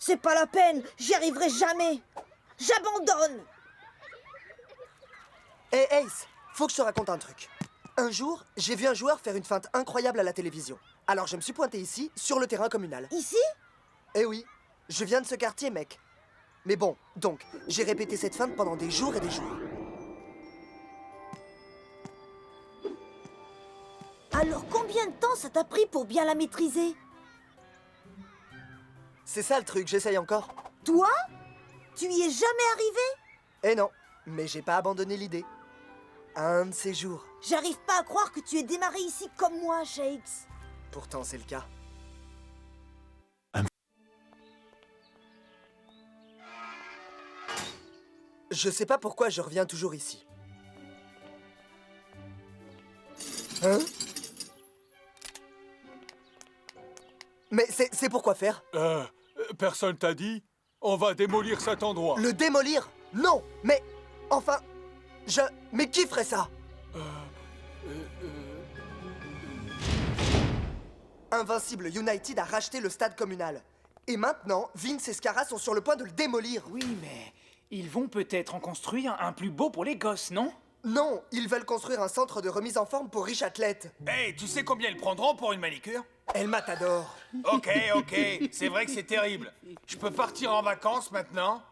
C'est pas la peine, j'y arriverai jamais. J'abandonne. Hé Ace, faut que je te raconte un truc. Un jour, j'ai vu un joueur faire une feinte incroyable à la télévision. Alors je me suis pointé ici, sur le terrain communal. Ici? Eh oui, je viens de ce quartier, mec. Mais bon, donc, j'ai répété cette feinte pendant des jours et des jours. Alors combien de temps ça t'a pris pour bien la maîtriser? C'est ça le truc, j'essaye encore. Toi? Tu y es jamais arrivé? Eh non, mais j'ai pas abandonné l'idée. Un de ces jours. J'arrive pas à croire que tu aies démarré ici comme moi, Shakes. Pourtant, c'est le cas. Je sais pas pourquoi je reviens toujours ici. Hein? Mais c'est pour quoi faire? Personne t'a dit? On va démolir cet endroit. Le démolir? Non, mais... Enfin... Mais qui ferait ça? Invincible United a racheté le stade communal. Et maintenant, Vince et Scara sont sur le point de le démolir. Oui, mais ils vont peut-être en construire un plus beau pour les gosses, non? Non, ils veulent construire un centre de remise en forme pour riches athlètes. Hey, tu sais combien ils prendront pour une manicure? Elle t'adore. Ok, c'est vrai que c'est terrible. Je peux partir en vacances maintenant?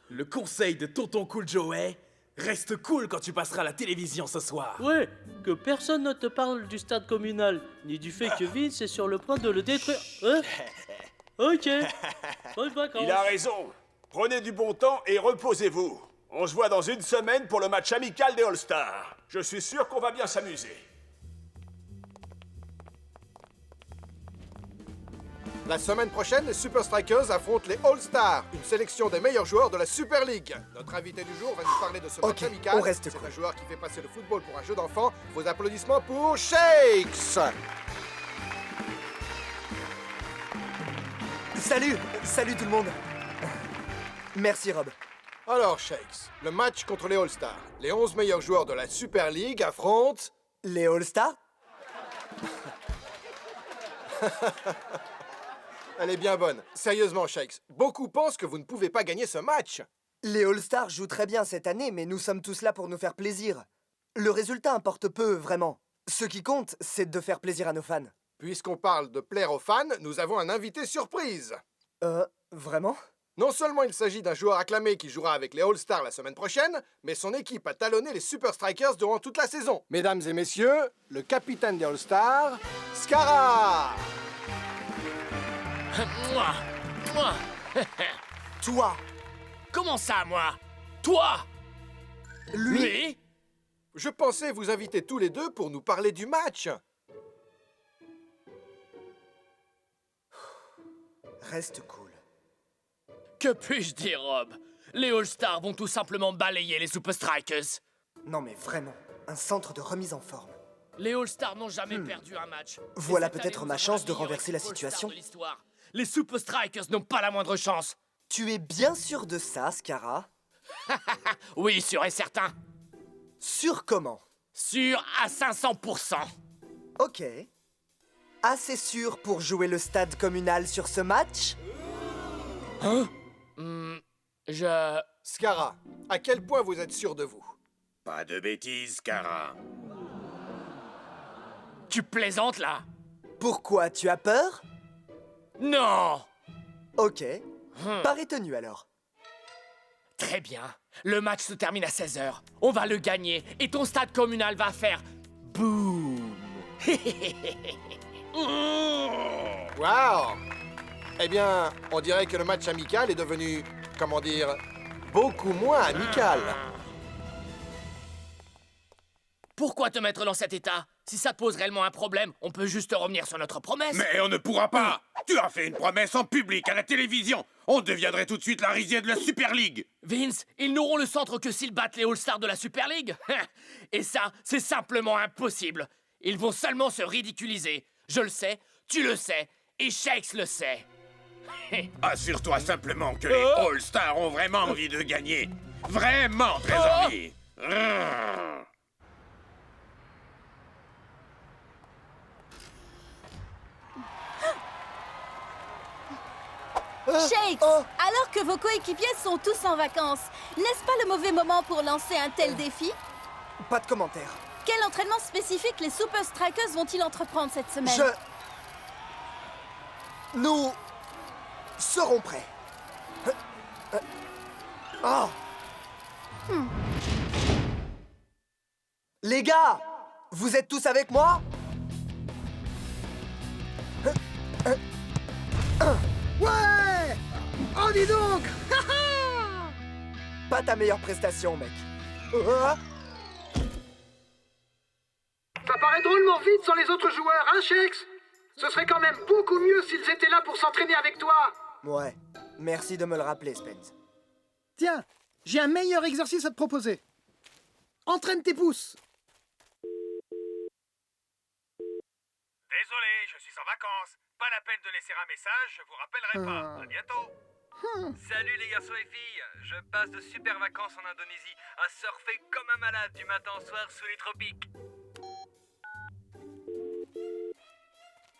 Le conseil de Tonton Cool Joey, reste cool quand tu passeras à la télévision ce soir. Ouais, que personne ne te parle du stade communal, ni du fait que Vince est sur le point de le détruire. Hein? Ok, bonnes vacances. Il a raison. Prenez du bon temps et reposez-vous. On se voit dans une semaine pour le match amical des All-Stars. Je suis sûr qu'on va bien s'amuser. La semaine prochaine, les Super Strikers affrontent les All-Stars, une sélection des meilleurs joueurs de la Super League. Notre invité du jour va nous parler de ce match amical. On reste C'est cool. un joueur qui fait passer le football pour un jeu d'enfant. Vos applaudissements pour Shakes. Salut tout le monde. Merci Rob. Alors, Shakes, le match contre les All-Stars. Les 11 meilleurs joueurs de la Super League affrontent... Les All-Stars? Elle est bien bonne. Sérieusement, Shakes, beaucoup pensent que vous ne pouvez pas gagner ce match. Les All-Stars jouent très bien cette année, mais nous sommes tous là pour nous faire plaisir. Le résultat importe peu, vraiment. Ce qui compte, c'est de faire plaisir à nos fans. Puisqu'on parle de plaire aux fans, nous avons un invité surprise. Vraiment? Non seulement il s'agit d'un joueur acclamé qui jouera avec les All-Stars la semaine prochaine, mais son équipe a talonné les Super Strikers durant toute la saison. Mesdames et messieurs, le capitaine des All-Stars, Scara! Moi Toi! Comment ça, moi? Toi? Lui? Je pensais vous inviter tous les deux pour nous parler du match. Reste cool. Que puis-je dire, Rob? Les All-Stars vont tout simplement balayer les Super Strikers. Non mais vraiment, un centre de remise en forme. Les All-Stars n'ont jamais perdu un match. Voilà Et cette peut-être année, ma nous chance avons de meilleure renverser la équipe situation. All-Star de l'histoire. Les Super Strikers n'ont pas la moindre chance. Tu es bien sûr de ça, Scara? Oui, sûr et certain. Sûr comment? Sûr à 500%. Ok. Assez sûr pour jouer le stade communal sur ce match? Hein? Scara, à quel point vous êtes sûr de vous? Pas de bêtises, Scara. Tu plaisantes, là? Pourquoi, tu as peur? Non! Ok. Pareil tenu alors. Très bien. Le match se termine à 16h. On va le gagner et ton stade communal va faire boum. Wow! Eh bien, on dirait que le match amical est devenu, comment dire, beaucoup moins amical. Pourquoi te mettre dans cet état? Si ça te pose réellement un problème, on peut juste revenir sur notre promesse. Mais on ne pourra pas! Tu as fait une promesse en public à la télévision! On deviendrait tout de suite la risée de la Super League! Vince, ils n'auront le centre que s'ils battent les All-Stars de la Super League. Et ça, c'est simplement impossible. Ils vont seulement se ridiculiser. Je le sais, tu le sais, et Shakes le sait. Assure-toi simplement que les All-Stars ont vraiment envie de gagner. Vraiment très envie. Shakes, Oh. alors que vos coéquipiers sont tous en vacances, n'est-ce pas le mauvais moment pour lancer un tel défi? Pas de commentaire. Quel entraînement spécifique les Super Strikers vont-ils entreprendre cette semaine? Nous serons prêts. Oh. Les gars, vous êtes tous avec moi? Ouais! Oh, dis donc! Pas ta meilleure prestation, mec. Ça paraît drôlement vite sans les autres joueurs, hein, Shakes? Ce serait quand même beaucoup mieux s'ils étaient là pour s'entraîner avec toi. Ouais, merci de me le rappeler, Spence. Tiens, j'ai un meilleur exercice à te proposer. Entraîne tes pouces. Désolé, je suis en vacances. Pas la peine de laisser un message, je vous rappellerai pas. À bientôt. Salut les garçons et filles, je passe de super vacances en Indonésie à surfer comme un malade du matin au soir sous les tropiques.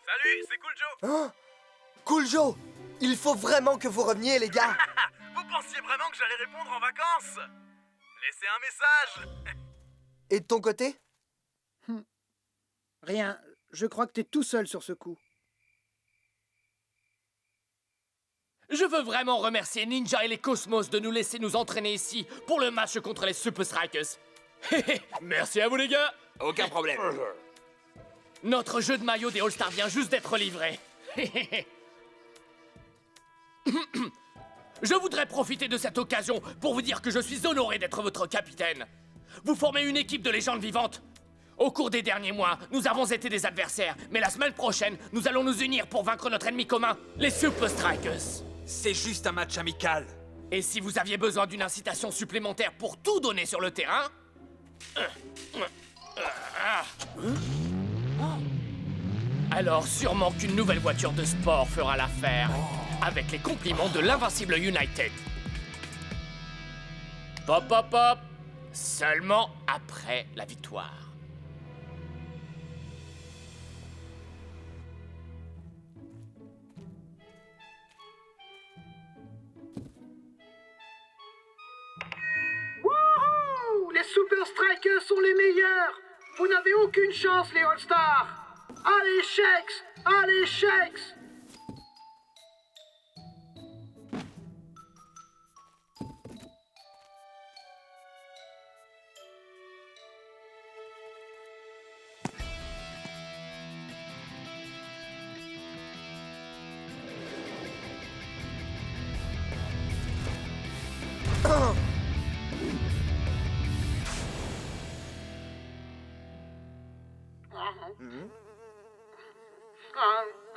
Salut, c'est Cool Joe. Oh, Cool Joe, il faut vraiment que vous reveniez, les gars. Vous pensiez vraiment que j'allais répondre en vacances? Laissez un message. Et de ton côté? Rien, je crois que t'es tout seul sur ce coup. Je veux vraiment remercier Ninja et les Cosmos de nous laisser nous entraîner ici pour le match contre les Super Strikers. Merci à vous les gars. Aucun problème. Notre jeu de maillot des All-Stars vient juste d'être livré. Je voudrais profiter de cette occasion pour vous dire que je suis honoré d'être votre capitaine. Vous formez une équipe de légendes vivantes. Au cours des derniers mois, nous avons été des adversaires, mais la semaine prochaine, nous allons nous unir pour vaincre notre ennemi commun, les Super Strikers. C'est juste un match amical. Et si vous aviez besoin d'une incitation supplémentaire pour tout donner sur le terrain... Alors sûrement qu'une nouvelle voiture de sport fera l'affaire, avec les compliments de l'invincible United. Pop, pop, pop. Seulement après la victoire. Wouhou! Les Super Strikers sont les meilleurs! Vous n'avez aucune chance, les All-Stars! Allez, Shakes! Allez, Shakes!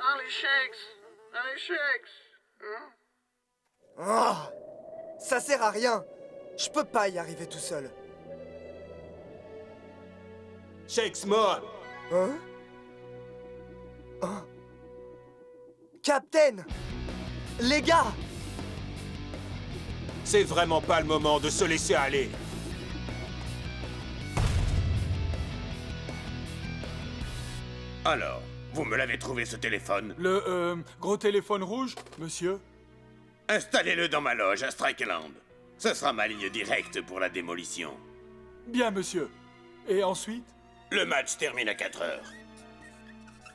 Allez, Shakes! Allez, Shakes! Oh, ça sert à rien. Je peux pas y arriver tout seul. Shakes mort. Hein? Oh. Captain! Les gars! C'est vraiment pas le moment de se laisser aller. Alors, vous me l'avez trouvé ce téléphone? Le gros téléphone rouge, monsieur? Installez-le dans ma loge à Strikeland. Ce sera ma ligne directe pour la démolition. Bien, monsieur. Et ensuite? Le match termine à 4 heures.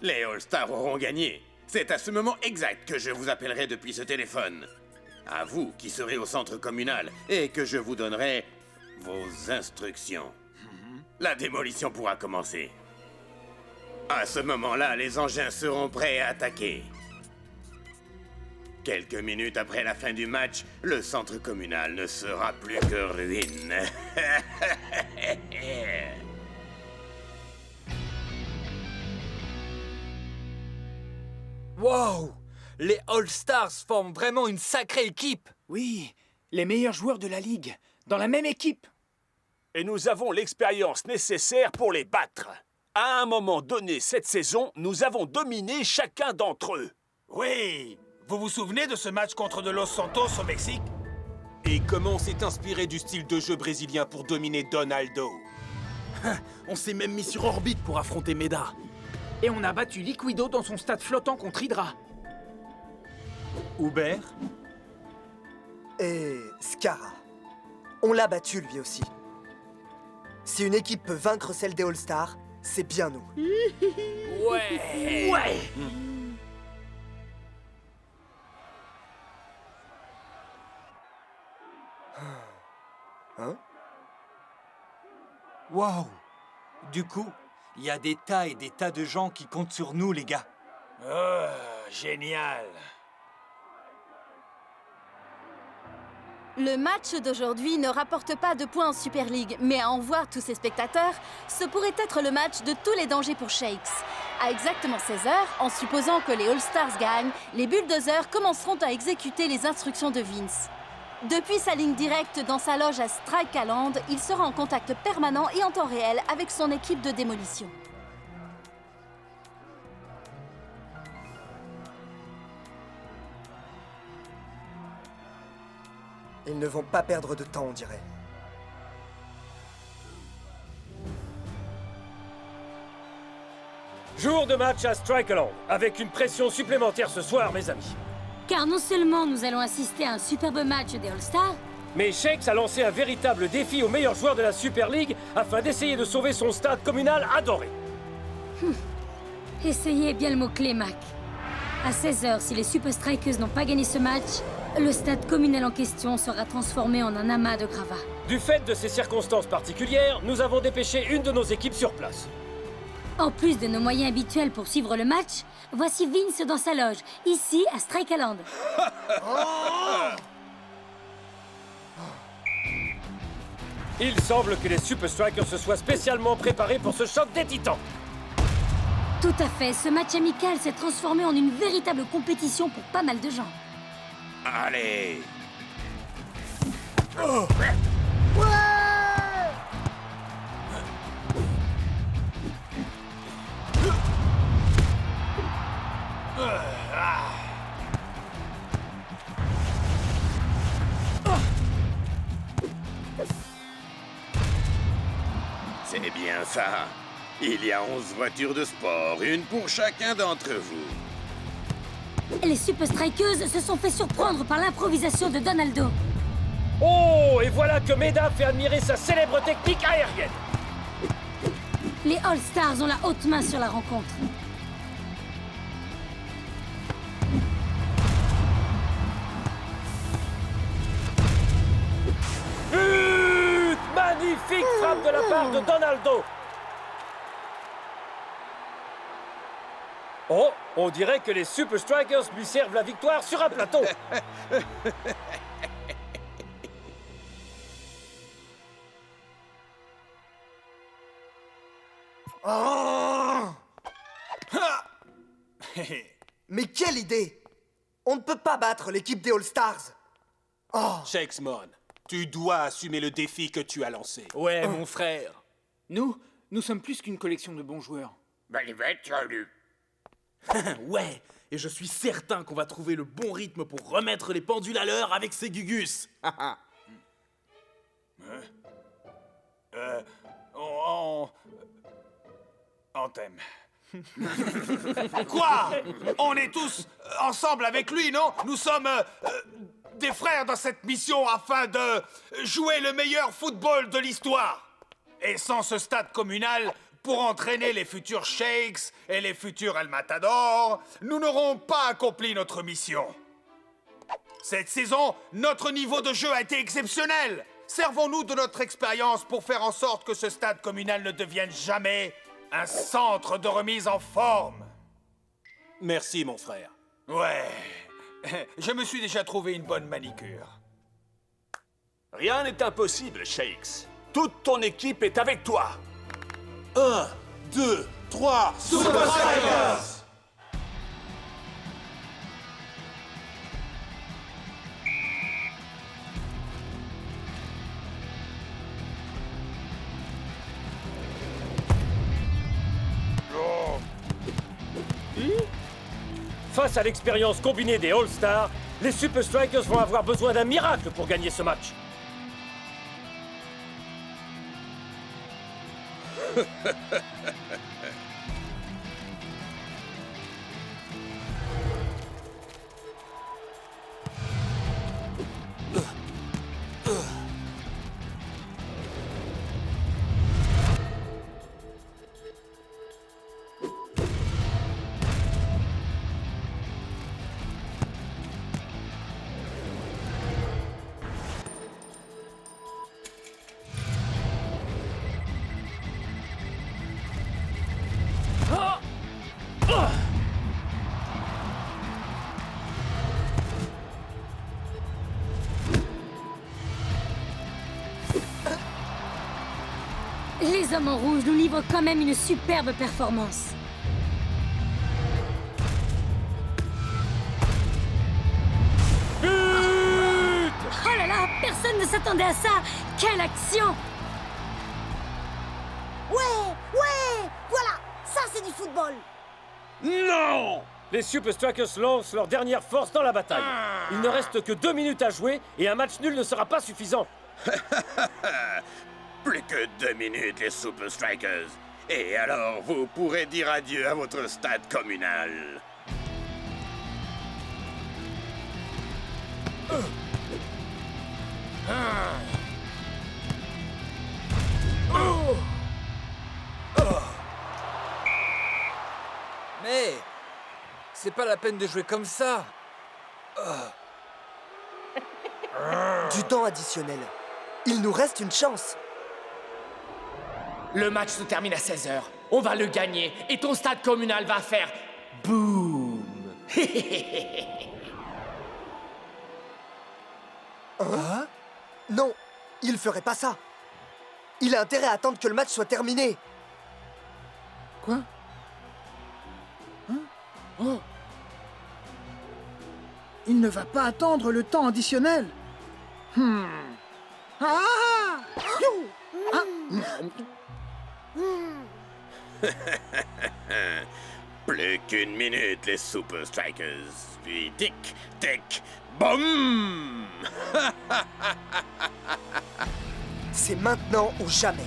Les All-Stars auront gagné. C'est à ce moment exact que je vous appellerai depuis ce téléphone. À vous qui serez au centre communal et que je vous donnerai vos instructions. La démolition pourra commencer. À ce moment-là, les engins seront prêts à attaquer. Quelques minutes après la fin du match, le centre communal ne sera plus que ruine. Wow! Les All-Stars forment vraiment une sacrée équipe. Oui, les meilleurs joueurs de la Ligue, dans la même équipe. Et nous avons l'expérience nécessaire pour les battre. À un moment donné cette saison, nous avons dominé chacun d'entre eux. Oui, vous vous souvenez de ce match contre de Los Santos au Mexique? Et comment on s'est inspiré du style de jeu brésilien pour dominer Donaldo? On s'est même mis sur orbite pour affronter Meda. Et on a battu Liquido dans son stade flottant contre Hydra. Hubert? Et Scara. On l'a battu lui aussi. Si une équipe peut vaincre celle des All-Stars, c'est bien nous. Ouais. Ouais. Hein? Waouh! Du coup, il y a des tas et des tas de gens qui comptent sur nous, les gars. Oh, génial. Le match d'aujourd'hui ne rapporte pas de points en Super League, mais à en voir tous ces spectateurs, ce pourrait être le match de tous les dangers pour Shakes. À exactement 16h, en supposant que les All-Stars gagnent, les Bulldozers commenceront à exécuter les instructions de Vince. Depuis sa ligne directe dans sa loge à Strikeland, il sera en contact permanent et en temps réel avec son équipe de démolition. Ils ne vont pas perdre de temps, on dirait. Jour de match à Strikeland, avec une pression supplémentaire ce soir, mes amis. Car non seulement nous allons assister à un superbe match des All-Stars, mais Shakes a lancé un véritable défi aux meilleurs joueurs de la Super League afin d'essayer de sauver son stade communal adoré. Essayez bien le mot-clé, Mac. À 16h, si les Super Strikers n'ont pas gagné ce match, le stade communal en question sera transformé en un amas de gravats. Du fait de ces circonstances particulières, nous avons dépêché une de nos équipes sur place. En plus de nos moyens habituels pour suivre le match, voici Vince dans sa loge, ici à Strikeland. Il semble que les Super Strikers se soient spécialement préparés pour ce choc des titans. Tout à fait, ce match amical s'est transformé en une véritable compétition pour pas mal de gens. Allez. Oh. C'est bien ça. Il y a 11 voitures de sport, une pour chacun d'entre vous. Les Super Strikers se sont fait surprendre par l'improvisation de Donaldo. Oh, et voilà que Meda fait admirer sa célèbre technique aérienne. Les All-Stars ont la haute main sur la rencontre. But! Magnifique frappe de la part de Donaldo. Oh, on dirait que les Super Strikers lui servent la victoire sur un plateau. Oh. Mais quelle idée! On ne peut pas battre l'équipe des All-Stars. Oh. Shakespeare, tu dois assumer le défi que tu as lancé. Ouais, mon frère. Nous sommes plus qu'une collection de bons joueurs. Ouais, et je suis certain qu'on va trouver le bon rythme pour remettre les pendules à l'heure avec ces Gugus. On t'aime. Quoi? On est tous ensemble avec lui, non? Nous sommes des frères dans cette mission afin de jouer le meilleur football de l'histoire. Et sans ce stade communal, pour entraîner les futurs Shakes et les futurs El Matador, nous n'aurons pas accompli notre mission. Cette saison, notre niveau de jeu a été exceptionnel. Servons-nous de notre expérience pour faire en sorte que ce stade communal ne devienne jamais un centre de remise en forme. Merci, mon frère. Ouais, je me suis déjà trouvé une bonne manicure. Rien n'est impossible, Shakes. Toute ton équipe est avec toi. 1, 2, 3, Super Strikers! Face à l'expérience combinée des All-Stars, les Super Strikers vont avoir besoin d'un miracle pour gagner ce match. Les hommes en rouge nous livrent quand même une superbe performance. Oh là là, personne ne s'attendait à ça. Quelle action! Ouais, voilà, ça c'est du football. Non! Les Super Strikers lancent leur dernière force dans la bataille. Il ne reste que 2 minutes à jouer et un match nul ne sera pas suffisant. Plus que 2 minutes, les Super Strikers. Et alors, vous pourrez dire adieu à votre stade communal. Mais c'est pas la peine de jouer comme ça. Du temps additionnel. Il nous reste une chance. Le match se termine à 16h. On va le gagner et ton stade communal va faire boum. Hein? Non, il ferait pas ça. Il a intérêt à attendre que le match soit terminé. Quoi? Hein? Oh! Il ne va pas attendre le temps additionnel. Ah! Plus qu'une minute, les Super Strikers. Puis tic, tic, boum. C'est maintenant ou jamais.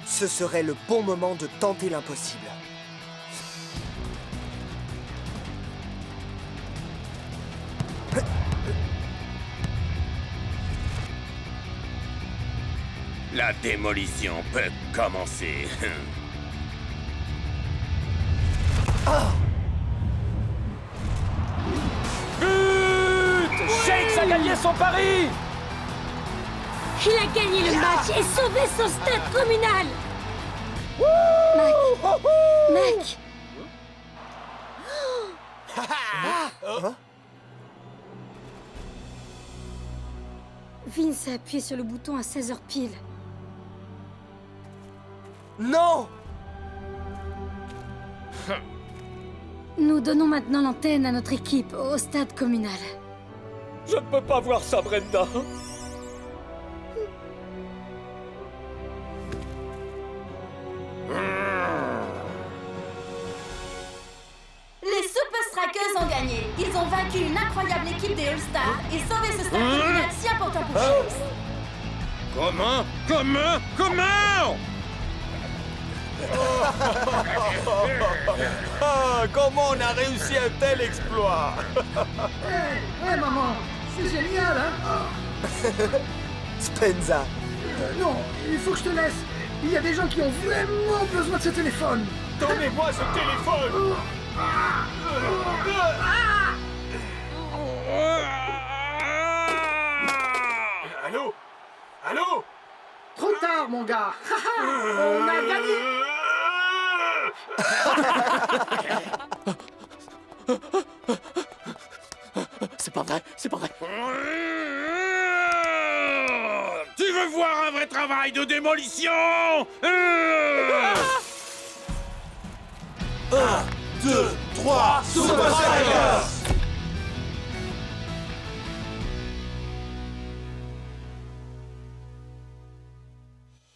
Ce serait le bon moment de tenter l'impossible. La démolition peut commencer. But! Shakes a gagné son pari! Il a gagné le match et sauvé son stade communal. Mac. Vince a appuyé sur le bouton à 16h pile. Non! Nous donnons maintenant l'antenne à notre équipe au stade communal. Je ne peux pas voir ça, Brenda. Les Super Strikers ont gagné. Ils ont vaincu une incroyable équipe des All-Stars et sauvé ce stade communal si important pour Shakes. Comment? Comment on a réussi un tel exploit? Hé, maman, c'est génial, hein? Spenza. Non, il faut que je te laisse. Il y a des gens qui ont vraiment besoin de ce téléphone. Donnez-moi ce téléphone! Allô? Allô? Trop tard, mon gars. On a gagné. C'est pas vrai. Tu veux voir un vrai travail de démolition? 1, 2, 3, Super Strikers!